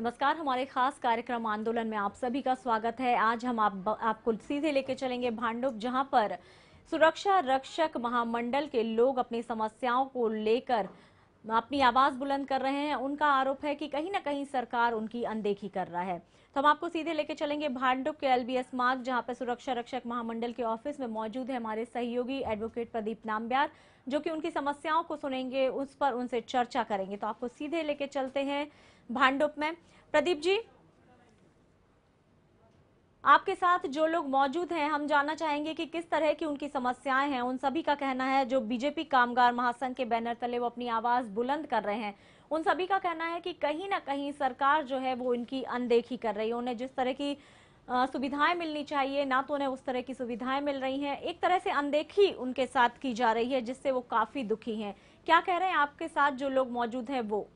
नमस्कार, हमारे खास कार्यक्रम आंदोलन में आप सभी का स्वागत है। आज हम आपको सीधे लेके चलेंगे भांडुप, जहां पर सुरक्षा रक्षक महामंडल के लोग अपनी समस्याओं को लेकर अपनी आवाज बुलंद कर रहे हैं। उनका आरोप है कि कहीं ना कहीं सरकार उनकी अनदेखी कर रहा है। तो हम आपको सीधे लेके चलेंगे भांडुप के एलबीएस मार्ग, जहां पर सुरक्षा रक्षक महामंडल के ऑफिस में मौजूद है हमारे सहयोगी एडवोकेट प्रदीप नाम्बियार, जो कि उनकी समस्याओं को सुनेंगे, उस पर उनसे चर्चा करेंगे। तो आपको सीधे लेके चलते हैं भांडुप में। प्रदीप जी, आपके साथ जो लोग मौजूद हैं, हम जानना चाहेंगे कि किस तरह की उनकी समस्याएं हैं। उन सभी का कहना है, जो बीजेपी कामगार महासंघ के बैनर तले वो अपनी आवाज बुलंद कर रहे हैं, उन सभी का कहना है कि कहीं ना कहीं सरकार जो है वो इनकी अनदेखी कर रही है। उन्हें जिस तरह की सुविधाएं मिलनी चाहिए, ना तो उन्हें उस तरह की सुविधाएं मिल रही हैं। एक तरह से अनदेखी उनके साथ की जा रही है, जिससे वो काफी दुखी हैं। क्या कह रहे हैं आपके साथ जो लोग मौजूद हैं वो?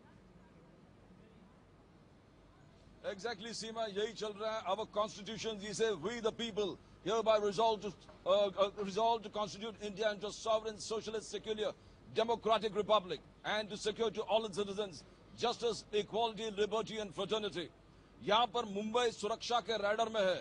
Exactly, सीमा, यही चल रहा है। Our constitution जिसे we the people hereby resolve to constitute India into a sovereign, socialist, secular, democratic republic and to secure to all its citizens justice, equality, liberty and fraternity। यहाँ पर मुंबई सुरक्षा के रैडर में है,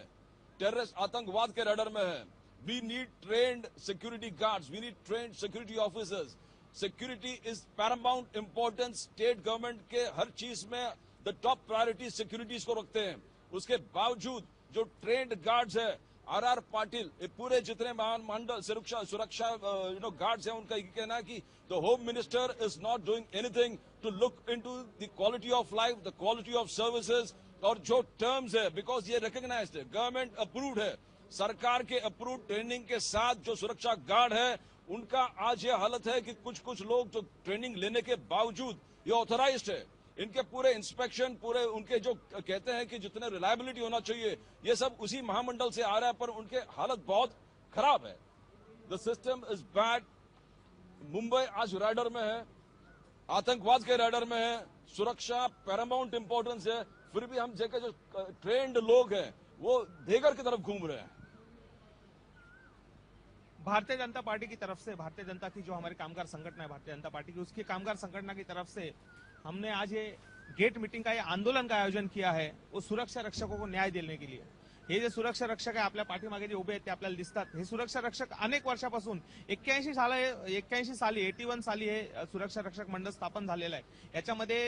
terrorist आतंकवाद के radar में है। We need trained security guards, we need trained security officers। Security is paramount importance। State government के हर चीज में द टॉप प्रायोरिटी सिक्योरिटीज को रखते हैं। उसके बावजूद जो ट्रेंड गार्ड्स है, आर पाटिल, ये पूरे जितने महामंडल सुरक्षा गार्ड्स हैं, उनका ये कहना है कि the home minister is not doing anything to look into the quality of life, the quality of services. और जो टर्म्स है, बिकॉज ये रिकॉग्नाइज्ड है, गवर्नमेंट अप्रूव्ड है, सरकार के अप्रूव ट्रेनिंग के साथ जो सुरक्षा गार्ड है, उनका आज ये हालत है कि कुछ लोग जो ट्रेनिंग लेने के बावजूद ये ऑथराइज्ड है, इनके पूरे इंस्पेक्शन, पूरे उनके जो कहते हैं कि जितने रिलायबिलिटी होना चाहिए, ये सब उसी महामंडल से आ रहा है, पर उनके हालत बहुत खराब है। The system is bad. Mumbai आज रैडर में है, आतंकवाद के रैडर में है, सुरक्षा पैरामाउंट इंपॉर्टेंस है, फिर भी हम जगह जो ट्रेंड लोग हैं वो देगर की तरफ घूम रहे हैं। भारतीय जनता पार्टी की तरफ से, भारतीय जनता की जो हमारी कामगार संगठन है भारतीय जनता पार्टी की, उसकी कामगार संगठन की तरफ से हमने आज ये गेट मीटिंग का, ये आंदोलन का आयोजन किया है, वो सुरक्षा रक्षकों को न्याय देने के लिए। हे जे सुरक्षा रक्षक आहे आपल्या पाठीमागे जे उभे आहेत ते आपल्याला दिसतात। हे सुरक्षा रक्षक अनेक वर्षापासून 81 साली 81 साली हे सुरक्षा रक्षक मंडळ स्थापन झालेलं आहे। याच्यामध्ये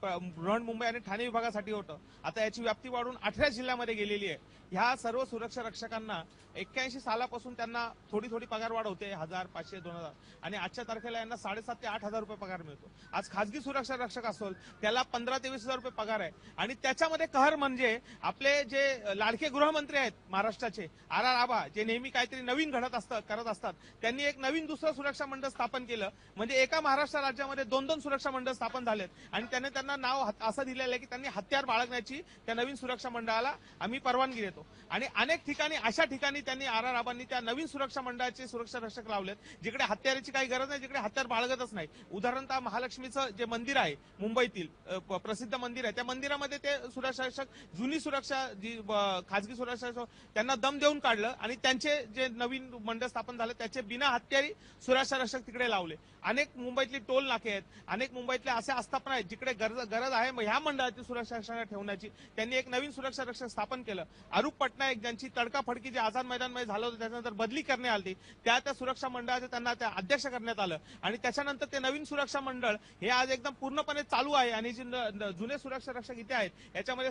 बृहन्मुंबई आणि ठाणे विभागासाठी होतं। आता याची व्याप्ती वाढून 18 जिल्ह्यामध्ये गेलेली आहे। ह्या सर्व सुरक्षा रक्षकांना 81 सालापासून त्यांना थोडी थोडी पगारवाढ होते, 1000, 500, 2000, आणि आजच्या तारखेला यांना 7,500 ते 8,000 रुपये पगार मिळतो। आज खासगी सुरक्षा रक्षक असेल त्याला 15,000 ते 20,000 रुपये पगार आहे। आणि त्याच्यामध्ये कहर म्हणजे आपले जे लाडके गृहमंत्री आहेत महाराष्ट्राचे, आर आबा, जे नेहमी काहीतरी नवीन करत असतात, त्यांनी एक नवीन दुसरं सुरक्षा मंडळ स्थापन केलं। म्हणजे एका महाराष्ट्र राज्यामध्ये 2-2 सुरक्षा मंडळ स्थापन झालेत आणि त्यांना नाव असं दिलेलं आहे की त्यांनी हत्यार बाळगण्याची त्या नवीन सुरक्षा मंडळाला आम्ही परवानगी देतो। आणि अनेक ठिकाणी, अशा ठिकाणी त्यांनी आर आबांनी त्या नवीन सुरक्षा मंडळाचे सुरक्षा रक्षक लावलेत, जिकडे हत्याराची काही गरज नाही, जिकडे हत्यार बाळगतच नाही। उदाहरणतः महालक्ष्मीचं जे मंदिर आहे मुंबईतील प्रसिद्ध मंदिर आहे, त्या मंदिरामध्ये ते सुरक्षा रक्षक, जुनी सुरक्षा जी खासगी सुरक्षा, त्यांना दम देऊन काढलं आणि त्यांचे जे नवीन मंडळ स्थापन झालं त्याचे बिना हत्यारी सुरक्षा रक्षक तिकडे लावले। अनेक मुंबईतली टोल नाके आहेत, अनेक मुंबईतल्या असे आस्थापना आहेत जिकडे गरज आहे ह्या मंडळातील सुरक्षा रक्षक ठेवण्याची। त्यांनी एक नवीन सुरक्षा रक्षक स्थापन केलं। अरूप पटनायक, ज्यांची तडकाफडकी जे आझाद मैदानमध्ये झालं होतं, त्याच्यानंतर बदली करण्यात आली, त्या सुरक्षा मंडळाचे त्यांना त्या अध्यक्ष करण्यात आलं आणि त्याच्यानंतर ते नवीन सुरक्षा मंडळ हे आज एकदम पूर्णपणे चालू आहे। आणि जे जुने सुरक्षा रक्षक इथे आहेत याच्यामध्ये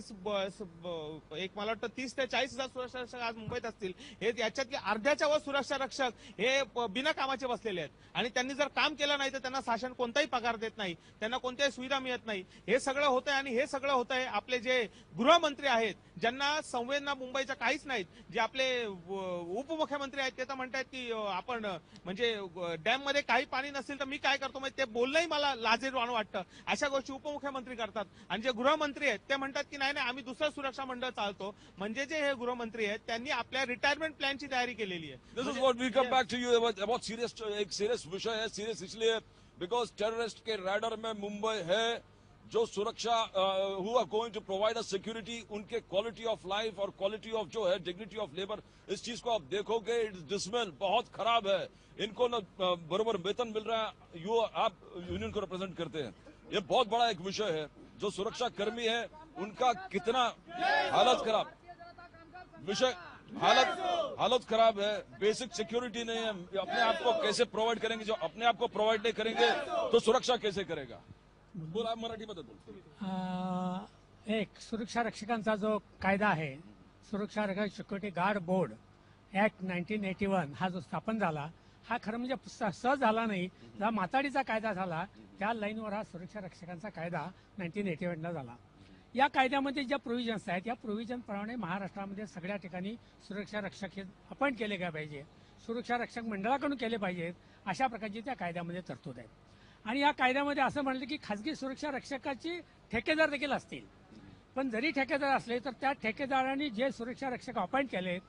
एक मला वाटतं 30,000 ते 40,000 सुरक्षा रक्षक आज मुंबईत असतील। हे याच्यातले अर्ध्याच्या वर सुरक्षा रक्षक हे बिना कामाचे बसलेले आहेत आणि त्यांनी जर काम केलं नाही तर त्यांना शासन कोणताही पगार देत नाही, त्यांना कोणत्याही सुविधा मिळत नाही। हे सगळं होतंय आणि हे सगळं होतंय आपले जे गृहमंत्री आहेत, ज्यांना संवेदना मुंबईच्या काहीच नाहीत, जे आपले उपमुख्यमंत्री आहेत, ते तर म्हणतात की आपण म्हणजे डॅम मध्ये काही पाणी नसेल तर मी काय करतो, म्हणजे ते बोलणंही मला लाजिरवाणं वाटतं। अशा गोष्टी उपमुख्यमंत्री करतात आणि जे गृहमंत्री आहेत ते म्हणतात की नाही नाही आम्ही दुसरं सुरक्षा मंडळ चालतो। म्हणजे जे हे गृहमंत्री आहेत त्यांनी आपल्या रिटायरमेंट प्लॅनची तयारी केलेली आहे। This is what we come back to you about serious, एक सीरियस विषय है। सीरियस इसलिए बिकॉज टेररिस्ट के रैडर में मुंबई है। जो सुरक्षा who are going to provide a security, उनके क्वालिटी ऑफ लाइफ और क्वालिटी ऑफ जो है डिग्निटी ऑफ लेबर, इस चीज को आप देखोगे इट्स डिसमेल, बहुत खराब है। इनको न बराबर वेतन मिल रहा है। आप यूनियन को रिप्रेजेंट करते हैं, ये बहुत बड़ा एक विषय है। जो सुरक्षा कर्मी है उनका कितना हालत खराब, विषय हालत खराब है, बेसिक सिक्योरिटी नहीं है, अपने आप को कैसे प्रोवाइड करेंगे? जो अपने आप को प्रोवाइड नहीं करेंगे तो सुरक्षा कैसे करेगा? बोला मराठीमध्ये बोल. एक सुरक्षा रक्षकांचा जो कायदा आहे, सुरक्षा रक्षक सिक्युरिटी गार्ड बोर्ड ऍक्ट 1981 हा जो स्थापन झाला, हा खरं म्हणजे सहज झाला नाही. जेव्हा माताडीचा कायदा झाला त्या लाईनवर हा सुरक्षा रक्षकांचा कायदा 1981 ला झाला. या कायद्यामध्ये ज्या प्रोव्हिजन्स आहेत, या प्रोव्हिजन प्रमाणे महाराष्ट्रामध्ये सगळ्या ठिकाणी सुरक्षा रक्षक हे अपॉइंट केले गेले पाहिजे, सुरक्षा रक्षक मंडळाकडून केले पाहिजेत, अशा प्रकारची त्या कायद्यामध्ये तरतूद आहे. आणि या कायद्यामध्ये असं म्हणलं की खासगी सुरक्षा रक्षकाची ठेकेदार देखील असतील. पण जरी ठेकेदार असले तर त्या ठेकेदारांनी जे सुरक्षा रक्षक अपॉइंट केलेत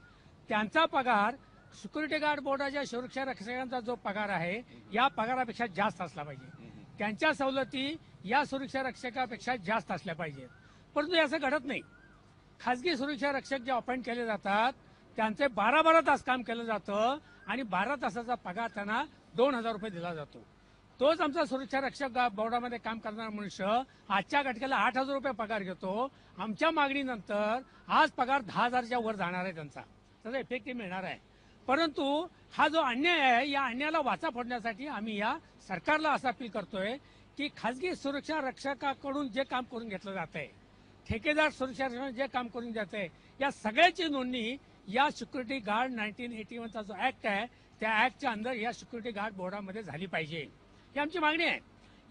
त्यांचा पगार सिक्युरिटी गार्ड बोर्डाच्या सुरक्षा रक्षकांचा जो पगार आहे या पगारापेक्षा जास्त असला पाहिजे. त्यांच्या सवलती या सुरक्षा रक्षकापेक्षा जास्त असल्या पाहिजेत. परंतु असं घडत नाही. खासगी सुरक्षा रक्षक जे अपॉइंट केले जातात त्यांचे 12-12 तास काम केलं जातं आणि 12 तासाचा पगार त्यांना 2,000 रुपये दिला जातो. तोच आमचा सुरक्षा रक्षक बोर्डामध्ये काम करणारा मनुष्य आजच्या घटकेला 8,000 रुपये पगार घेतो. आमच्या मागणीनंतर आज पगार 10,000च्या वर जाणार आहे, त्यांचा त्याचा इफेक्टिव्ह मिळणार आहे. परंतु हा जो अन्याय आहे या अन्यायाला वाचा फोडण्यासाठी आम्ही या सरकारला असं अपील करतोय की खासगी सुरक्षा रक्षकाकडून जे काम करून घेतलं जात आहे, ठेकेदार सुरक्षा रक्षक जे काम करून जात आहे, या सगळ्याची नोंदणी या सिक्युरिटी गार्ड 1981चा जो ऍक्ट आहे त्या ऍक्टच्या अंदर या सिक्युरिटी गार्ड बोर्डामध्ये झाली पाहिजे, ही आमची मागणी आहे.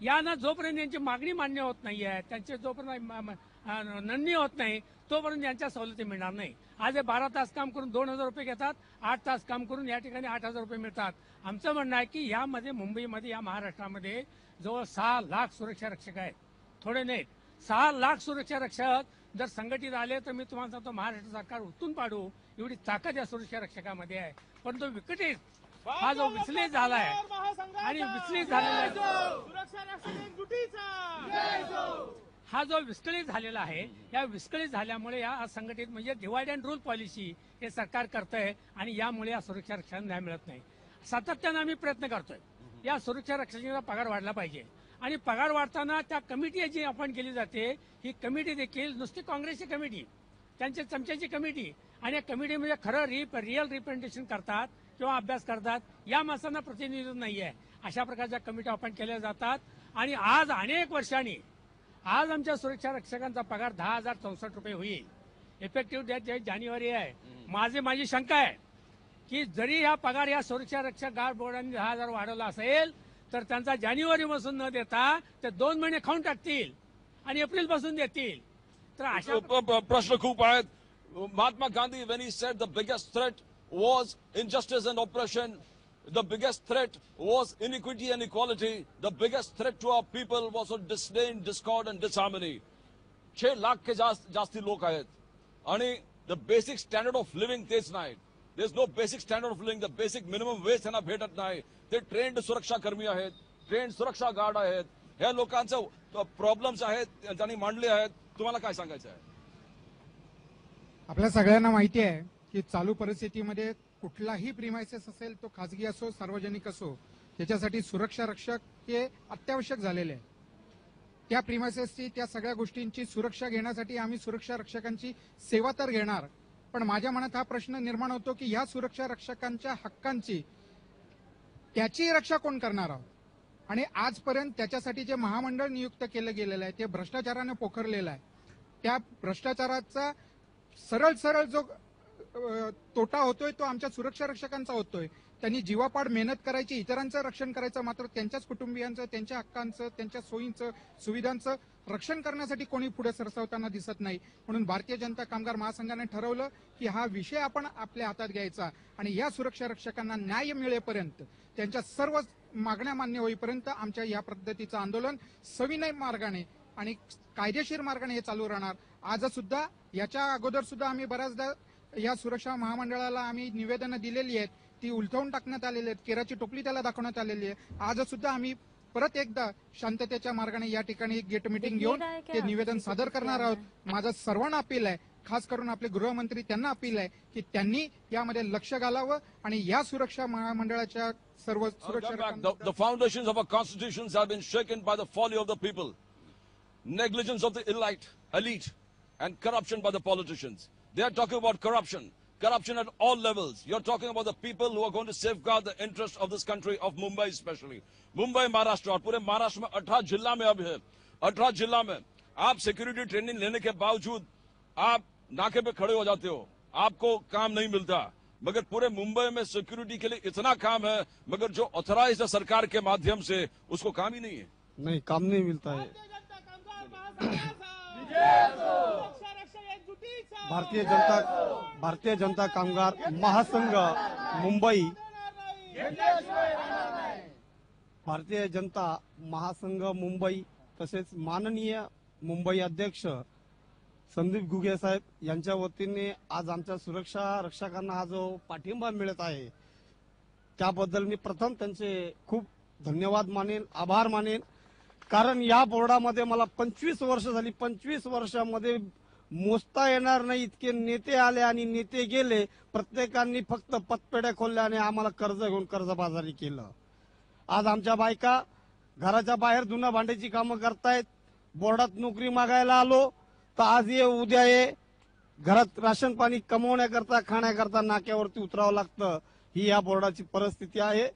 यानं जोपर्यंत यांची मागणी मान्य होत नाहीये, त्यांचे जोपर्यंत नोंदणी होत नाही तोपर्यंत यांच्या सवलती मिळणार नाही. आज हे 12 तास काम करून 2,000 रुपये घेतात, 8 तास काम करून या ठिकाणी 8,000 रुपये मिळतात. आमचं म्हणणं आहे की यामध्ये मुंबईमध्ये या महाराष्ट्रामध्ये जवळ 6 लाख सुरक्षा रक्षक आहेत, थोडे नाहीत. 6 लाख सुरक्षा रक्षक जर संघटित आले तर मी तुम्हाला सांगतो महाराष्ट्र सरकार उठून पाडू एवढी ताकद या सुरक्षा रक्षकामध्ये आहे. परंतु विकटित हा जो विचलित झालाय आणि विचलित झालेला हा जो विस्कळीत झालेला आहे, या विस्कळीत झाल्यामुळे या असंघटित म्हणजे डिवाइड अँड रूल पॉलिसी हे सरकार करतंय आणि यामुळे या सुरक्षा रक्षकांना न्याय मिळत नाही. सातत्यानं आम्ही प्रयत्न करतोय या सुरक्षा रक्षकांचा पगार वाढला पाहिजे. आणि पगार वाढताना त्या कमिटी जी अपॉइंट केली जाते ही कमिटी देखील नुसती काँग्रेसची कमिटी, त्यांच्या चमच्याची कमिटी, आणि या कमिटीमध्ये खरं रिअल रिप्रेझेंटेशन करतात किंवा अभ्यास करतात या माणसांना प्रतिनिधित्व नाही आहे. अशा प्रकारच्या कमिटी अपॉइंट केल्या जातात. आणि आज अनेक वर्षांनी आज आमच्या सुरक्षा रक्षकांचा पगार 10,064 रुपये होईल. इफेक्टिव्ह डेट जानेवारी आहे. माझी शंका आहे की जरी हा पगार या सुरक्षा रक्षक गार्ड बोर्डाने 10,000 वाढवला असेल तर त्यांचा जानेवारी पासून न देता ते 2 महिने खाऊन टाकतील आणि एप्रिल पासून देतील. तर अशा प्रश्न खूप आहेत. Mahatma Gandhi when he said the biggest threat was injustice and oppression, the biggest threat was inequity and equality, the biggest threat to our people was disdain, discord and disharmony. 6 lakh के जास्ती लोक आहेत आणि the basic standard of living तेच नाही. There is no basic standard of living. The basic minimum wage त्यांना भेटत नाही. ते ट्रेंड सुरक्षा कर्मी आहेत, ट्रेंड सुरक्षा गार्ड आहेत. ह्या लोकांचं प्रॉब्लेम्स आहेत त्यांनी मांडले आहेत. तुम्हाला काय सांगायचं आहे? आपल्या सगळ्यांना माहिती आहे की चालू परिस्थितीमध्ये कुठलाही प्रिमायसेस असेल तो खासगी असो सार्वजनिक असो त्याच्यासाठी सुरक्षा रक्षक हे अत्यावश्यक झालेले आहे. त्या प्रिमायसेसची त्या सगळ्या गोष्टींची सुरक्षा घेण्यासाठी आम्ही सुरक्षा रक्षकांची सेवा तर घेणार, पण माझ्या मनात हा प्रश्न निर्माण होतो की ह्या सुरक्षा रक्षकांच्या हक्कांची त्याची रक्षा कोण करणार आहोत. आणि आजपर्यंत त्याच्यासाठी जे महामंडळ नियुक्त केलं गेलेलं आहे ते भ्रष्टाचाराने पोखरलेलं आहे. त्या भ्रष्टाचाराचा सरळ जो तोटा होतोय तो आमच्या सुरक्षा रक्षकांचा होतोय. त्यांनी जीवापाड मेहनत करायची, इतरांचं रक्षण करायचं, मात्र त्यांच्याच कुटुंबियांचं, त्यांच्या हक्कांचं, त्यांच्या सोयींचं, सुविधांचं रक्षण करण्यासाठी कोणी पुढे सरसावताना दिसत नाही. म्हणून भारतीय जनता कामगार महासंघाने ठरवलं की हा विषय आपण आपल्या हातात घ्यायचा आणि या सुरक्षा रक्षकांना न्याय मिळेपर्यंत, त्यांच्या सर्व मागण्या मान्य होईपर्यंत आमच्या या पद्धतीचं आंदोलन सविनय मार्गाने आणि कायदेशीर मार्गाने हे चालू राहणार. आज सुद्धा याच्या अगोदर सुद्धा आम्ही बऱ्याचदा या सुरक्षा महामंडळाला आम्ही निवेदनं दिलेली आहेत, ती उलथवून टाकण्यात आलेली आहेत, केराची टोपली त्याला दाखवण्यात आलेली आहे. आज सुद्धा आम्ही परत एकदा शांततेच्या मार्गाने या ठिकाणी गेट मीटिंग घेऊन ते निवेदन सादर करणार आहोत. माझं सर्वांना अपील आहे, खास करून आपले गृहमंत्री त्यांना अपील आहे की त्यांनी यामध्ये लक्ष घालावं आणि या सुरक्षा महामंडळाच्या सर्व सुरक्षा The foundations of our constitutions have been shaken by the folly of the people, negligence of the elite, and corruption by the politicians. They are talking about corruption. Corruption at all levels. You're talking about the people who are going to safeguard the interests of this country, of Mumbai especially. Mumbai, Maharashtra और पूरे महाराष्ट्र में 18 जिला में अब है. 18 जिला में आप सिक्योरिटी ट्रेनिंग लेने के बावजूद आप नाके पे खड़े हो जाते हो. आपको काम नहीं मिलता. मगर पूरे मुंबई में सिक्योरिटी के लिए इतना काम है, मगर जो ऑथराइज्ड है सरकार के माध्यम से उसको काम ही नहीं है. नहीं, काम नहीं मिलता है. भारतीय जनता कामगार महासंघ मुंबई, भारतीय जनता महासंघ मुंबई तसेच माननीय मुंबई अध्यक्ष संदीप घुगे साहेब यांच्या वतीने आज आमच्या सुरक्षा रक्षकांना हा जो पाठिंबा मिळत आहे त्याबद्दल मी प्रथम त्यांचे खूप धन्यवाद मानेन, आभार मानेन. कारण या बोर्डामध्ये मला 25 वर्ष झाली. 25 वर्षामध्ये मोजता येणार नाही इतके नेते आले आणि नेते गेले. प्रत्येकांनी फक्त पतपेढ्या खोलल्या आणि आम्हाला कर्ज घेऊन कर्जबाजारी केलं. आज आमच्या बायका घराच्या बाहेर धुणं भांड्याची कामं करतायत. बोर्डात नोकरी मागायला आलो तर आज ये उद्या ये, घरात राशन पाणी कमवण्याकरता खाण्याकरता नाक्यावरती उतरावं लागतं. ही या बोर्डाची परिस्थिती आहे.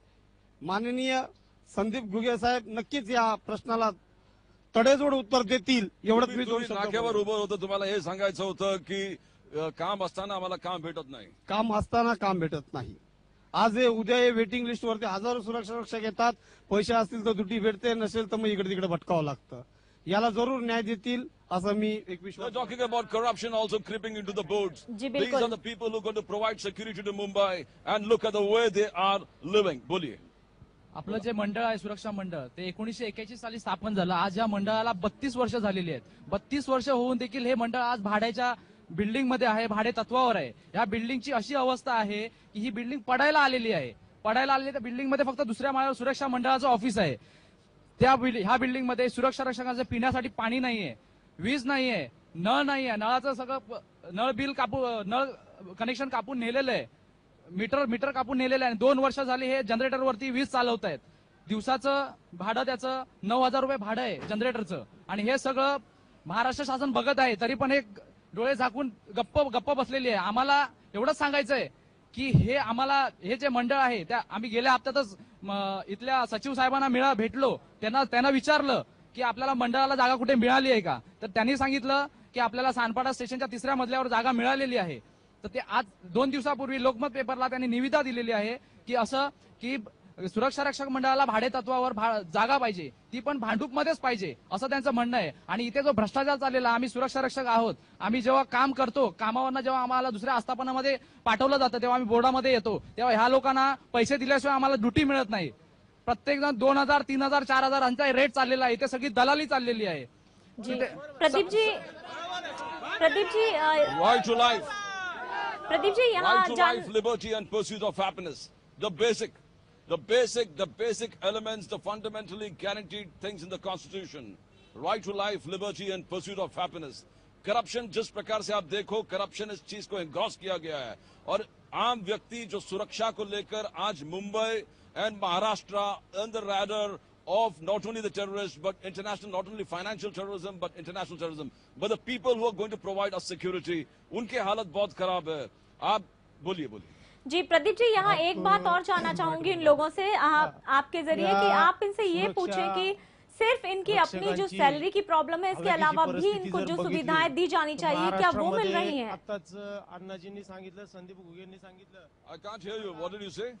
माननीय संदीप घुगे साहेब नक्कीच या प्रश्नाला तडेजोड उत्तर देतील एवढंच मी दोन शब्द नाक्यावर उभं होतं. तुम्हाला हे सांगायचं होतं की काम असताना आम्हाला काम भेटत नाही. काम असताना काम भेटत नाही. आज हे उद्या हे वेटिंग लिस्टवरती हजारो सुरक्षा रक्षक येतात. पैसे असतील तर ड्युटी भेटते, नसेल तर मग इकडे तिकडे भटकावं लागतं. याला जरूर न्याय देतील असं मी एक विश्वास. They're talking about corruption also creeping into the boards. These are the people who are going to provide security to Mumbai, and look at the way they are living. बोलिए. आपलं जे मंडळ आहे सुरक्षा मंडळ ते 1981 साली स्थापन झालं. आज या मंडळाला 32 वर्ष झालेली आहेत. 32 वर्ष होऊन देखील हे मंडळ आज भाड्याच्या बिल्डिंग मध्ये आहे, भाडे तत्वावर आहे. या बिल्डिंगची अशी अवस्था आहे की ही बिल्डिंग पडायला आलेली आहे. पडायला आलेली त्या बिल्डिंग मध्ये फक्त दुसऱ्या माळ्यावर सुरक्षा मंडळाचं ऑफिस आहे. ह्या बिल्डिंग मध्ये सुरक्षा रक्षकांचं पिण्यासाठी पाणी नाहीये, वीज नाहीये, नळ नाहीये. नळाचं सगळं नळ बिल नळ कनेक्शन कापून नेलेलं आहे. मीटर कापून नेलेलं आहे. 2 वर्ष झाली हे जनरेटरवरती वीज चालवत आहेत. दिवसाचं भाडं त्याचं 9,000 रुपये भाडं आहे जनरेटरचं. आणि हे सगळं महाराष्ट्र शासन बघत आहे, तरी पण हे डोळे झाकून गप्प बसलेली आहे. आम्हाला एवढंच सांगायचंय की हे जे मंडळ आहे त्या आम्ही गेल्या हप्त्यातच इथल्या सचिव साहेबांना भेटलो. त्यांना विचारलं की आपल्याला मंडळाला जागा कुठे मिळाली आहे का, तर त्यांनी सांगितलं की आपल्याला सानपाडा स्टेशनच्या 3ऱ्या मजल्यावर जागा मिळालेली आहे. तर ते आज 2 दिवसापूर्वी लोकमत पेपरला त्यांनी निविदा दिलेली आहे की असं की सुरक्षा रक्षक मंडळाला भाडे तत्वावर जागा पाहिजे, ती पण भांडूपमध्येच पाहिजे असं त्यांचं म्हणणं आहे. आणि इथे जो भ्रष्टाचार चाललेला, आम्ही सुरक्षा रक्षक आहोत, आम्ही जेव्हा काम करतो, कामावरनं जेव्हा आम्हाला दुसऱ्या आस्थापनामध्ये पाठवलं जातं तेव्हा आम्ही बोर्डामध्ये येतो, तेव्हा ह्या लोकांना पैसे दिल्याशिवाय आम्हाला ड्युटी मिळत नाही. प्रत्येक जण 2,000, 3,000, 4,000 यांचा रेट चाललेला आहे. इथे सगळी दलाली चाललेली आहे. Pradeep ji Right to life. Pradeep ji यहाँ Right to life, liberty and pursuit of happiness. The basic elements, the fundamentally guaranteed things in the Constitution. Right to life, liberty and pursuit of happiness. Corruption जिस प्रकार से आप देखो, corruption इस चीज को engross KIA गया है. और आम व्यक्ति जो सुरक्षा को लेकर आज Mumbai and Maharashtra on the radar of not only the terrorists but international, not only financial terrorism but international terrorism, but the people who are going to provide us security, उनके हालत बहुत खराब है. आप बोलिए. जी प्रदीप जी, यहाँ एक बात और जानना चाहूंगी इन लोगों से आपके जरिए कि आप इनसे ये पूछें कि सिर्फ इनकी अपनी जो सैलरी की प्रॉब्लम है, इसके अलावा भी इनको जो सुविधाएं दी जानी चाहिए क्या वो मिल रही हैं? आताच अण्णाजींनी सांगितलं, संदीप घुगेंनी सांगितलं. I can't hear you. What did you say?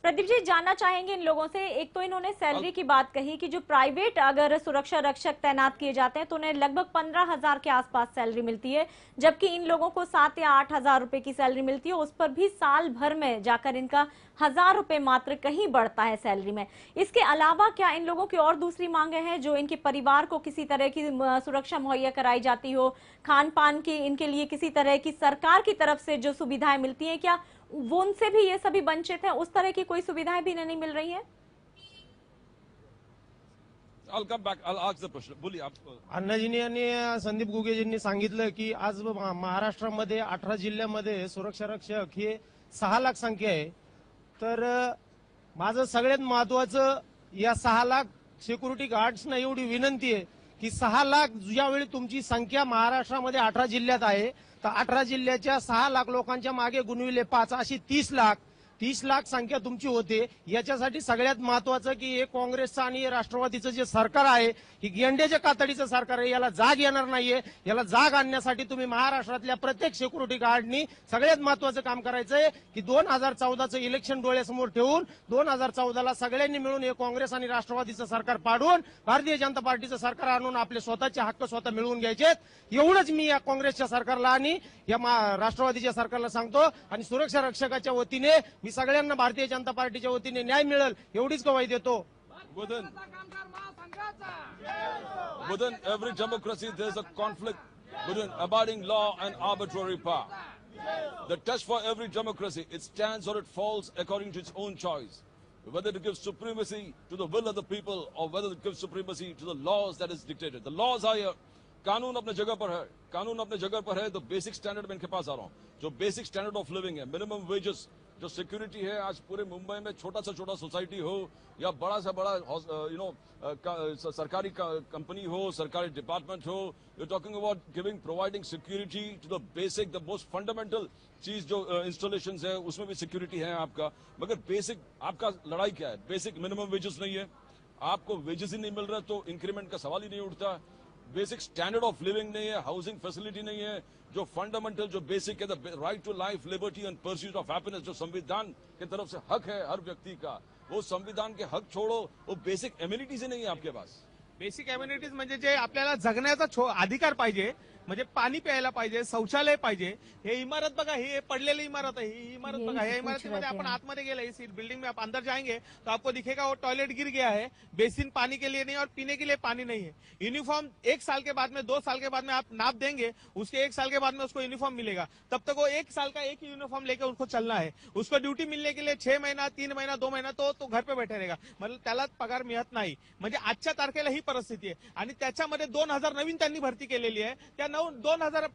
Pradeep ji, जानना चाहेंगे इन लोगों से, एक तो इन्होंने सैलरी की बात कही कि जो प्राइवेट अगर सुरक्षा रक्षक तैनात किए जाते हैं तो उन्हें लगभग 15,000 के आसपास सैलरी मिलती है, जबकि इन लोगों को 7 या 8,000 रुपए की सैलरी मिलती है. उस पर भी साल भर में जाकर इनका 1,000 रुपए मात्र कहीं बढ़ता है सैलरी में. इसके अलावा क्या इन लोगों की और दूसरी मांगे हैं जो इनके परिवार को किसी तरह की सुरक्षा मुहैया कराई जाती हो, खान पान की इनके लिए किसी तरह की सरकार की तरफ से जो सुविधाएं मिलती है, क्या वो उनसे भी ये सभी वंचित हैं? उस तरह की कोई सुविधाएं भी नहीं मिल रही है? I'll come back. I'll ask the question. बोलिए आप. अण्णाजींनी आणि संदीप घुगेजींनी सांगितलं की आज महाराष्ट्रामध्ये 18 जिल्ह्यामध्ये सुरक्षा रक्षक हे 6 लाख संख्या आहे. तर माझं सगळ्यात महत्वाचं या 6 लाख सिक्युरिटी गार्ड्सना एवढी विनंती आहे की 6 लाख ज्यावेळी तुमची संख्या महाराष्ट्रामध्ये 18 जिल्ह्यात आहे, तर 18 जिल्ह्याच्या 6 लाख लोकांच्या मागे गुणविले 5 अशी 30 लाख संख्या तुमची होते. याच्यासाठी सगळ्यात महत्वाचं की हे काँग्रेसचं आणि राष्ट्रवादीचं जे सरकार आहे, ही गेंड्याच्या कातडीचं सरकार आहे. याला जाग येणार नाहीये. याला जाग आणण्यासाठी तुम्ही महाराष्ट्रातल्या प्रत्येक सिक्युरिटी गार्डनी सगळ्यात महत्वाचं काम करायचंय की 2014चं इलेक्शन डोळ्यासमोर ठेवून 2014ला सगळ्यांनी मिळून हे काँग्रेस आणि राष्ट्रवादीचं सरकार पाडून भारतीय जनता पार्टीचं सरकार आणून आपले स्वतःचे हक्क स्वतः मिळवून घ्यायचे. एवढंच मी या काँग्रेसच्या सरकारला आणि या राष्ट्रवादीच्या सरकारला सांगतो. आणि सुरक्षा रक्षकाच्या वतीने मी सगळ्यांना भारतीय जनता पार्टीच्या वतीने न्याय मिळेल एवढीच ग्वाही देतो. Within every democracy, there's a conflict between abiding law and arbitrary power. The test for every democracy, it stands or it falls according to its own choice. Whether it gives supremacy to the will of the people or whether it gives supremacy to the laws that is dictated. The laws are here. कानून अपने जगह पर है, कानून अपने जगह पर है. तो basic standard में इनके पास आ रहा हूँ, जो बेसिक स्टैंडर्ड ऑफ लिविंग है, मिनिमम वेजेस, जो सिक्योरिटी है. आज पूरे मुंबई में छोटा सा छोटा सोसाइटी हो या बड़ा सा बड़ा सरकारी कंपनी हो, सरकारी डिपार्टमेंट हो, you talking about giving providing security to the basic, the most fundamental चीज जो इंस्टॉलेशन है उसमें भी सिक्योरिटी है आपका. मगर बेसिक आपका लड़ाई क्या है? बेसिक मिनिमम वेजेस नहीं है, आपको वेजेस ही नहीं मिल रहा तो इंक्रीमेंट का सवाल ही नहीं उठता. बेसिक स्टैंडर्ड ऑफ लिविंग नहीं है, हाउसिंग फैसिलिटी नहीं है, जो फंडामेंटल जो बेसिक है, the right to life, liberty and pursuit of happiness, जो संविधान की तरफ से हक है हर व्यक्ति का, वो संविधान के हक छोड़ो, वो बेसिक एम्युनिटीज ही नहीं है आपके पास. बेसिक एम्युनिटीज म्हणजे जे आपल्याला जगण्याचा अधिकार पाहिजे, म्हणजे पाणी प्यायला पाहिजे, शौचालय पाहिजे. हे इमारत बघा, ही पडलेली इमारत आहे, ही इमारत बघा. या इमारतीमध्ये आपण आतमध्ये गेले, इस बिल्डिंग में आप अंदर जाएंगे तो आपको दिखेगा वो टॉयलेट गिर गया है, बेसिन पानी के लिए नहीं और पीने के लिए पानी नहीं है. यूनिफॉर्म 1 साल के बाद में, 2 साल के बाद में आप नाप देंगे, उसके 1 साल के बाद में उसको यूनिफॉर्म मिलेगा. तब तक वो 1 साल का एक ही यूनिफॉर्म लेकर उसको चलना है. उसको ड्यूटी मिलने के लिए 6 महीना, 3 महीना, 2 महीना तो घर पे बैठे रहेगा. मतलब त्याला पगार मिळत नाही. म्हणजे आजच्या तारखेला ही परिस्थिती आहे. आणि त्याच्यामध्ये 2000 नवीन त्यांनी भरती केलेली आहे. त्या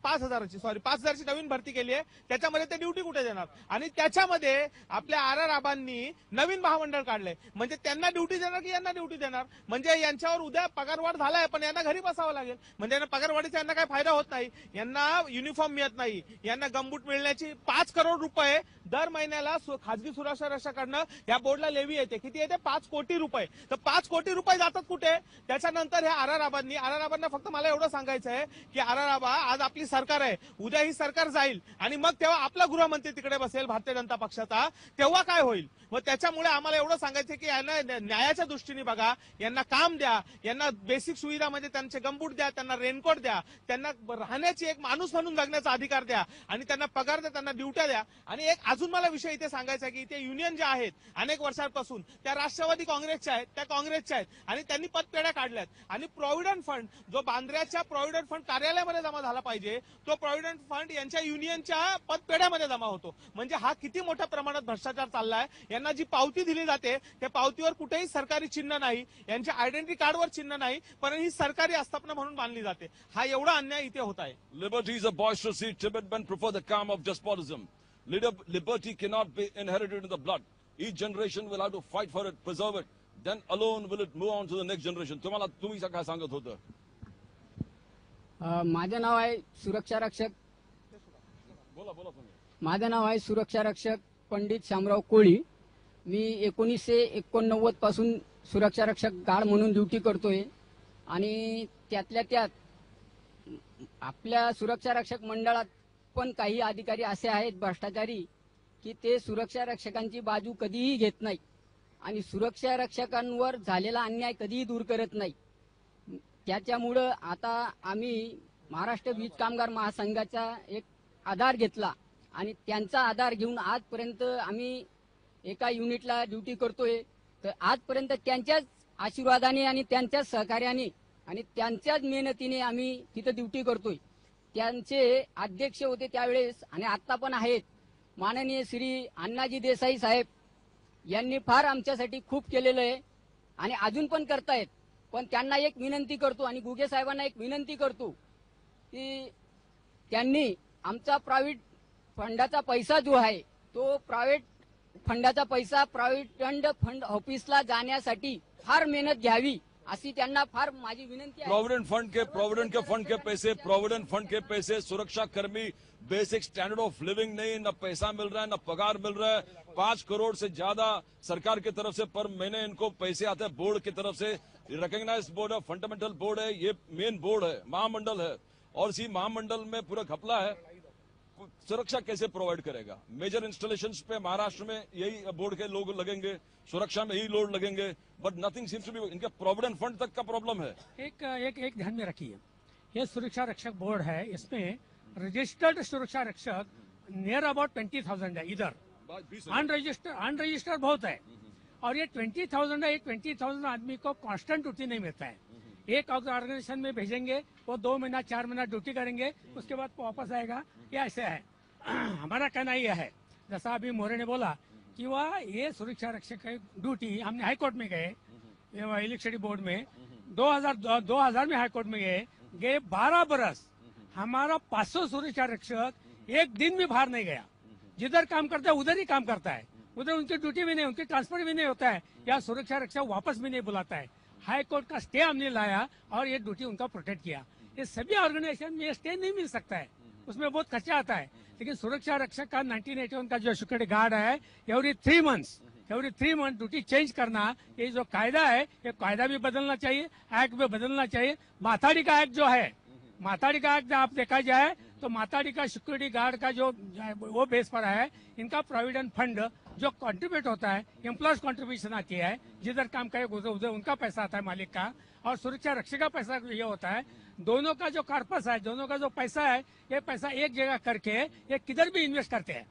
5,000ची नवीन भरती केली आहे. त्याच्यामध्ये ते ड्युटी कुठे देणार? आणि त्याच्यामध्ये आपल्या आर आबांनी नवीन महामंडळ काढलंय. म्हणजे त्यांना ड्युटी देणार की यांना ड्युटी देणार? म्हणजे यांच्यावर उद्या पगारवाढ झालाय पण यांना घरी बसावं लागेल. म्हणजे यांना पगारवाढीचा यांना काही फायदा होत नाही. यांना युनिफॉर्म मिळत नाही. यांना गमबूट मिळण्याची 5 करोड रुपये दर महिन्याला खासगी सुरक्षा रक्षकाकडनं या बोर्डला लेवी येते. किती येते? 5 कोटी रुपये. तर 5 कोटी रुपये जातात कुठे? त्याच्यानंतर ह्या आर आबांना फक्त मला एवढं सांगायचं आहे की आर आबा, आज आपली सरकार आहे, उद्या ही सरकार जाईल आणि मग तेव्हा आपला गृहमंत्री तिकडे बसेल भारतीय जनता पक्षाचा, तेव्हा काय होईल? मग त्याच्यामुळे आम्हाला एवढं सांगायचं की यांना न्यायाच्या दृष्टीने बघा, यांना काम द्या, यांना बेसिक सुविधा म्हणजे त्यांचे गमबूट द्या, त्यांना रेनकोट द्या, त्यांना राहण्याची एक माणूस म्हणून जगण्याचा अधिकार द्या आणि त्यांना पगार द्या, त्यांना ड्युट्या द्या. आणि एक अजून मला विषय इथे सांगायचा की इथे युनियन ज्या आहेत अनेक वर्षांपासून, त्या राष्ट्रवादी काँग्रेसच्या आहेत, त्या काँग्रेसच्या आहेत आणि त्यांनी पतपेढ्या काढल्यात. आणि प्रॉव्हिडंट फंड जो बांद्र्याच्या प्रॉव्हिडंट फंड कार्यालयामध्ये जमा झाला पाहिजे, तो प्रॉव्हिडंट फंड यांच्या युनियनच्या पतपेढ्यामध्ये जमा होतो. म्हणजे हा किती मोठ्या प्रमाणात भ्रष्टाचार चाललाय. यांना जी पावती दिली जाते त्या पावतीवर कुठेही सरकारी चिन्ह नाही, यांच्या आयडेंटिटी कार्डवर चिन्ह नाही, पण ही सरकारी आस्थापना म्हणून मानली जाते. हा एवढा अन्याय इथे होत आहे. Liberty is a boisterous sea. Timid men prefer the calm of despotism. Liberty cannot be inherited in the blood. Each generation will have to fight for it, preserve it. Then alone will it move on to the next generation. तुम्ही काय सांगत होतं? माझं नाव आहे सुरक्षा रक्षक. बोला तुम्ही. माझं नाव आहे सुरक्षा रक्षक पंडित शामराव कोळी. मी 1989 पासून सुरक्षा रक्षक गार्ड म्हणून ड्युटी करतोय. आणि त्यातल्या त्यात आपल्या सुरक्षा रक्षक मंडळात पण काही अधिकारी असे आहेत भ्रष्टाचारी की ते सुरक्षा रक्षकांची बाजू कधीही घेत नाही आणि सुरक्षा रक्षकांवर झालेला अन्याय कधीही दूर करत नाही. त्याच्यामुळं आता आम्ही महाराष्ट्र वीज कामगार महासंघाचा एक आधार घेतला आणि त्यांचा आधार घेऊन आजपर्यंत आम्ही एका युनिटला ड्युटी करतोय. तर आजपर्यंत त्यांच्याच आशीर्वादाने आणि त्यांच्याच सहकार्याने आणि त्यांच्याच मेहनतीने आम्ही तिथं ड्युटी करतोय. त्यांचे अध्यक्ष होते त्यावेळेस आणि आता पण आहेत माननीय श्री अण्णाजी देसाई साहेब. यांनी फार आमच्यासाठी खूप केलेलं आहे आणि अजून पण करतायत. पण त्यांना एक विनंती करतो आणि गुगे साहेबांना एक विनंती करतो की त्यांनी आमचा प्रायव्हेट फंडाचा पैसा जो आहे तो प्रायव्हेट फंडाचा पैसा प्रॉव्हिडंट फंड ऑफिसला जाण्यासाठी फार मेहनत घ्यावी अशी त्यांना फार माझी विनंती आहे. प्रोविडेंट फंड के पैसे सुरक्षा कर्मी बेसिक स्टैंडर्ड ऑफ लिविंग नहीं, न पैसा मिल रहा है, न पगार मिल रहा है. 5 करोड़ से ज्यादा सरकार की तरफ से पर महीने इनको पैसे आते हैं बोर्ड की तरफ से. रिकॉग्नाइज्ड बोर्ड है, फंडामेंटल बोर्ड है, ये मेन बोर्ड है, महामंडल है, और इसी महामंडल में पूरा घपला है. सुरक्षा कैसे प्रोवाइड करेगा? मेजर इंस्टॉलेशंस पे महाराष्ट्र में यही बोर्ड के लोग लगेंगे, सुरक्षा में यही लोग लगेंगे, but nothing seems to be. इनका प्रोविडेंट फंड तक का प्रॉब्लम है. एक ध्यान में रखिए, ये सुरक्षा रक्षक बोर्ड है, इसमें रजिस्टर्ड सुरक्षा रक्षक नियर अबाउट 20,000 है इधर. अनरजिस्टर्ड बहुत है, और ये 20,000 है. ये 20,000 आदमी को कांस्टेंट ड्यूटी नहीं मिलता है. एक ऑर्गेनाइजेशन में भेजेंगे, वो 2 महीना 4 महीना ड्यूटी करेंगे, उसके बाद वापस आएगा. ये ऐसे है. हमारा कहना यह है, जैसा अभी मोरे ने बोला कि वह ये सुरक्षा रक्षक की ड्यूटी, हमने हाईकोर्ट में गए, इलेक्ट्रिसिटी बोर्ड में 2000 में हाईकोर्ट में गए 12 बरस हमारा 500 सुरक्षा रक्षक एक दिन भी बाहर नहीं गया. जिधर काम करता है उधर ही काम करता है, उधर उनकी ड्यूटी भी नहीं, उनकी ट्रांसफर भी नहीं होता है, या सुरक्षा रक्षक वापस भी नहीं बुलाता है. हाई कोर्ट का स्टे हमने लाया और ये ड्यूटी उनका प्रोटेक्ट किया. ये सभी ऑर्गेनाइजेशन में स्टे नहीं मिल सकता है, उसमें बहुत खर्चा आता है. लेकिन सुरक्षा रक्षक का 1981 का जो सिक्योरिटी गार्ड है, एवरी 3 मंथ ड्यूटी चेंज करना, ये जो कायदा है, ये कायदा भी बदलना चाहिए, एक्ट भी बदलना चाहिए. माथाडी का एक्ट जो है, माथाडी का एक्ट आप देखा जाए तो माथाडी का सिक्योरिटी गार्ड का जो वो बेस पर है, इनका प्रोविडेंट फंड जो कंट्रीब्यूट होता है, एम्प्लॉयज कंट्रीब्यूशन आती है, जिधर काम करे उधर उनका पैसा आता है मालिक का, और सुरक्षा रक्षक का पैसा ये होता है. दोनों का जो कार्पस है, दोनों का जो पैसा है, ये पैसा एक जगह करके ये किधर भी इन्वेस्ट करते हैं,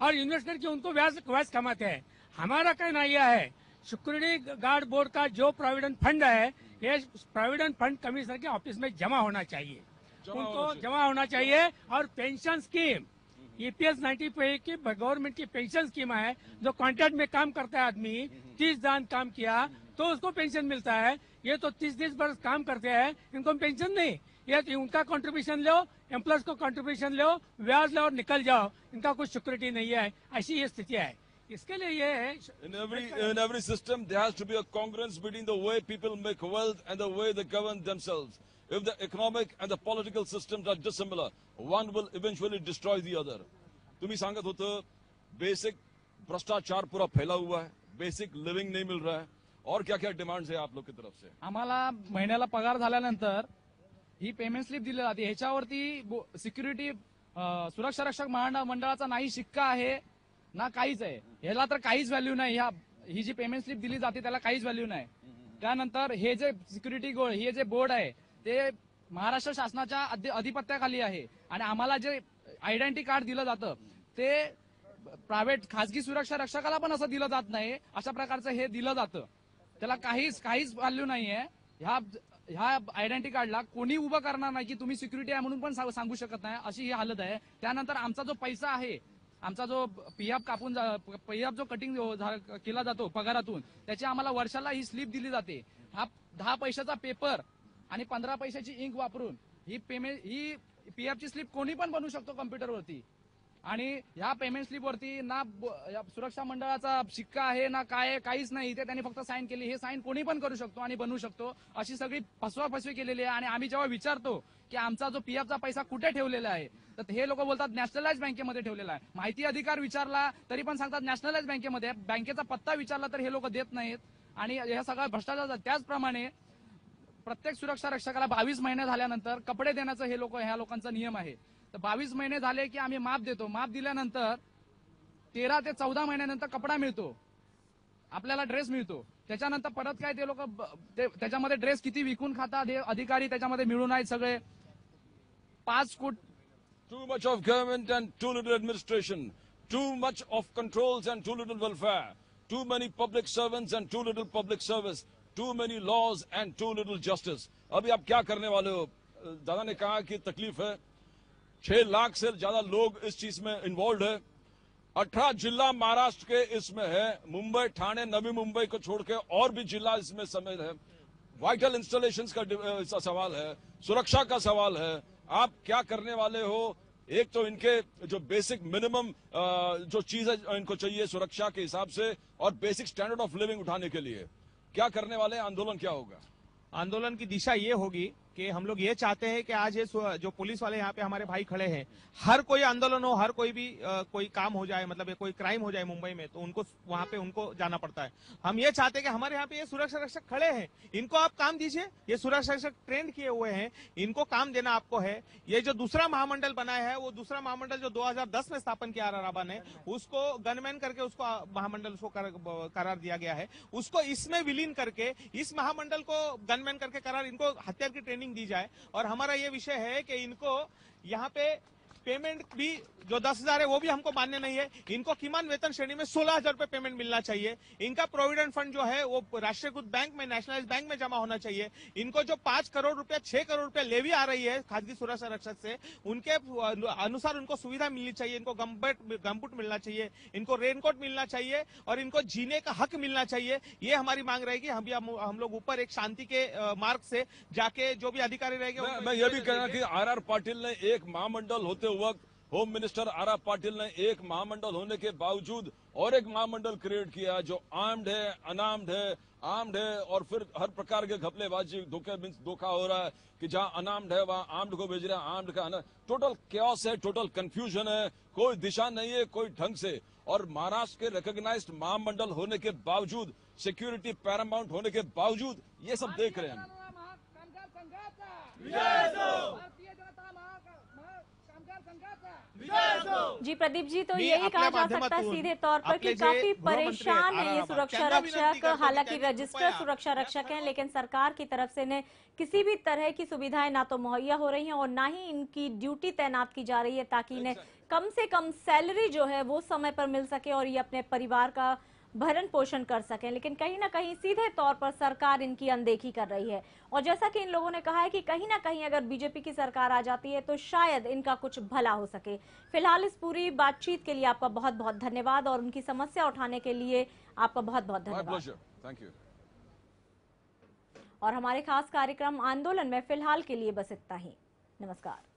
और इन्वेस्ट करके उनको व्याज कमाते हैं. हमारा कहना यह है, सिक्योरिटी गार्ड बोर्ड का जो प्रोविडेंट फंड है, ये प्रोविडेंट फंड कमिश्नर के ऑफिस में जमा होना चाहिए, उनको जमा होना चाहिए. और पेंशन स्कीम, EPS 90 की गवर्नमेंट की पेंशन स्कीम है. जो कॉन्ट्रैक्ट में काम करता है आदमी, 30 दिन काम किया तो उसको पेंशन मिलता है. ये तो 30 बरस काम करते हैं, इनको पेंशन नहीं. ये उनका कंट्रीब्यूशन लो, एम्प्लॉयज को कंट्रीब्यूशन लो, ब्याज लो और निकल जाओ. इनका कुछ सिक्योरिटी नहीं है. ऐसी ये स्थिति है. इसके लिए ये है, in every system there has to be a congruence between the way people make wealth and the way they govern themselves. If the economic and the political systems are dissimilar, one will eventually destroy the other. तुम्ही सांगत होतं basic भ्रष्टाचार पूरा फैला हुआ है, basic living नहीं mill रहा है, और क्या क्या डिमांड्स है आप लोग की तरफ से? आम्हाला महिन्याला पगार झाल्यानंतर ही पेमेंट स्लिप दिली जाते, ह्याच्यावरती सिक्युरिटी सुरक्षा रक्षक मंडळाचा नाही शिक्का आहे ना काहीच आहे. ह्याला तर काहीच व्हॅल्यू नाही. ही जी पेमेंट स्लिप दिली जाते त्याला काहीच व्हॅल्यू नाही. त्यानंतर हे जे सिक्युरिटी हे जे बोर्ड आहे ते महाराष्ट्र शासनाच्या अधिपत्याखाली आहे, आणि आम्हाला जे आयडेंटिटी कार्ड दिलं जातं ते प्रायव्हेट खासगी सुरक्षा रक्षकाला पण असं दिलं जात नाही. अशा प्रकारचं हे दिलं जातं, त्याला काहीच व्हॅल्यू नाहीये. ह्या आयडेंटिटी कार्डला कोणी उभं करणार नाही की तुम्ही सिक्युरिटी आहे म्हणून पण सांगू शकत नाही, अशी ही हालत आहे. त्यानंतर आमचा जो पैसा आहे, आमचा जो पीएफ जो कटिंग केला जातो पगारातून, त्याची आम्हाला वर्षाला ही स्लिप दिली जाते. हा 10 पैशाचा पेपर आणि 15 पैशाची इंक वापरून ही पीएफची स्लिप कोणी पण बनवू शकतो कम्प्युटरवरती. आणि ह्या पेमेंट स्लिपवरती ना सुरक्षा मंडळाचा शिक्का आहे ना काय, काहीच नाही. इथे त्यांनी फक्त साईन केली. हे साईन कोणी पण करू शकतो आणि बनवू शकतो. अशी सगळी फसवाफसवी केलेली आहे. आणि आम्ही जेव्हा विचारतो की आमचा जो पीएफचा पैसा कुठे ठेवलेला आहे, तर हे लोक बोलतात नॅशनलाइज बँकेमध्ये ठेवलेला आहे. माहिती अधिकार विचारला तरी पण सांगतात नॅशनलाइज बँकेमध्ये. बँकेचा पत्ता विचारला तर हे लोक देत नाहीत. आणि हे सगळा भ्रष्टाचार. त्याचप्रमाणे प्रत्येक सुरक्षा रक्षकाला 22 महिने झाल्यानंतर कपडे देण्याचं ह्या लोकांचा नियम आहे. तर 22 महिने झाले की आम्ही माप देतो. माप दिल्यानंतर 13 ते 14 महिन्यानंतर कपडा मिळतो, आपल्याला ड्रेस मिळतो. त्याच्यानंतर परत काय ते लोक त्याच्यामध्ये ड्रेस किती विकून खातात हे अधिकारी त्याच्यामध्ये मिळून आहेत सगळे. 5 कोटी. Too much of government and too little administration. Too much of controls and too little welfare. Too many public servants and too little public service. Too many laws and too little justice. अभी आप क्या करने वाले हो? दादा ने कहा कि तकलीफ है. 6 लाख से ज्यादा लोग इस चीज में इन्वॉल्व है. 18 जिला महाराष्ट्र के इसमें है. मुंबई, ठाणे, नवी मुंबई को छोड़ के और भी जिला इसमें शामिल है. वाइटल इंस्टॉलेशंस का सवाल है, सुरक्षा का सवाल है. आप क्या करने वाले हो? एक तो इनके जो बेसिक मिनिमम जो चीज है इनको चाहिए सुरक्षा के हिसाब से, और बेसिक स्टैंडर्ड ऑफ लिविंग उठाने के लिए क्या करने वाले? आंदोलन क्या होगा? आंदोलन की दिशा ये होगी कि हम लोग ये चाहते हैं कि आज ये जो पुलिस वाले यहाँ पे हमारे भाई खड़े हैं, हर कोई आंदोलन हो, हर कोई भी कोई काम हो जाए, मतलब कोई क्राइम हो जाए मुंबई में, तो उनको वहां पे उनको जाना पड़ता है। हम ये चाहते हैं कि हमारे यहाँ पे ये सुरक्षा रक्षक खड़े हैं, इनको आप काम दीजिए। ये सुरक्षा रक्षक ट्रेंड किए हुए हैं, इनको काम देना आपको है। ये जो दूसरा महामंडल बनाया है, वो दूसरा महामंडल जो 2010 में स्थापन किया राबा ने, उसको गनमैन करके उसको महामंडल उसको करार दिया गया है, उसको इसमें विलीन करके इस महामंडल को गनमैन करके करार, इनको हथियार की ट्रेनिंग दी जाए। और हमारा ये विषय है कि इनको यहाँ पे पेमेंट भी जो 10,000 है वो भी हमको मान्य नहीं है। इनको किमान वेतन श्रेणी में 16,000 रुपए पेमेंट मिलना चाहिए। इनका प्रोविडेंट फंड जो है वो राष्ट्रीयकृत बैंक में, नेशनलाइज बैंक में जमा होना चाहिए। इनको जो 5 करोड़ रुपया 6 करोड़ रुपया लेवी आ रही है खासगी सुरक्षा रक्षक से, उनके अनुसार उनको सुविधा मिलनी चाहिए। इनको गमबूट मिलना चाहिए, इनको रेनकोट मिलना चाहिए और इनको जीने का हक मिलना चाहिए। ये हमारी मांग रहेगी। हम लोग ऊपर एक शांति के मार्ग से जाके जो भी अधिकारी रहेंगे। मैं ये भी कहना कि आर पाटिल ने एक महामंडल होते वक्त, होम मिनिस्टर आर पाटिल ने एक महामंडल होने के बावजूद और एक महामंडल क्रिएट किया जो आर्म्ड है, अनार्म्ड है, आर्म्ड है, और फिर हर प्रकार के घपलेबाजी, धोखा हो रहा है कि जहां अनार्म्ड है वहां आर्म्ड को भेज रहा है, आर्म्ड का टोटल कैओस है, टोटल कंफ्यूजन है, कोई दिशा नहीं है, कोई ढंग से। और महाराष्ट्र के रिकॉग्नाइज्ड महामंडल होने के बावजूद, सिक्योरिटी पैरामाउंट होने के बावजूद ये सब देख रहे हैं हम। जी प्रदीप जी, तो यही कहा जा सकता है सीधे तौर पर कि काफी परेशान है ये सुरक्षा रक्षक। हालांकि रजिस्टर्ड सुरक्षा रक्षक हैं, लेकिन सरकार की तरफ से इन्हें किसी भी तरह की सुविधाएं ना तो मुहैया हो रही हैं और ना ही इनकी ड्यूटी तैनात की जा रही है, ताकि इन्हें कम से कम सैलरी जो है वो समय पर मिल सके और ये अपने परिवार का भरण पोषण कर सकें। लेकिन कहीं ना कहीं सीधे तौर पर सरकार इनकी अनदेखी कर रही है। और जैसा कि इन लोगों ने कहा है कि कहीं ना कहीं अगर बीजेपी की सरकार आ जाती है तो शायद इनका कुछ भला हो सके। फिलहाल इस पूरी बातचीत के लिए आपका बहुत बहुत धन्यवाद और उनकी समस्या उठाने के लिए आपका बहुत बहुत धन्यवाद। Thank you. और हमारे खास कार्यक्रम आंदोलन में फिलहाल के लिए बस इतना ही। नमस्कार।